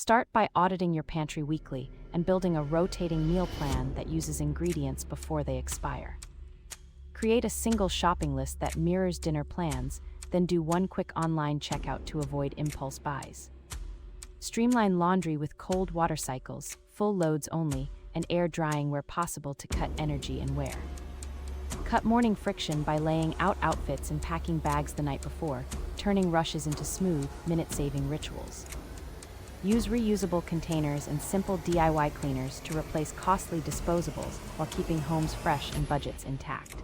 Start by auditing your pantry weekly and building a rotating meal plan that uses ingredients before they expire. Create a single shopping list that mirrors dinner plans, then do one quick online checkout to avoid impulse buys. Streamline laundry with cold water cycles, full loads only, and air drying where possible to cut energy and wear. Cut morning friction by laying out outfits and packing bags the night before, turning rushes into smooth, minute-saving rituals. Use reusable containers and simple DIY cleaners to replace costly disposables while keeping homes fresh and budgets intact.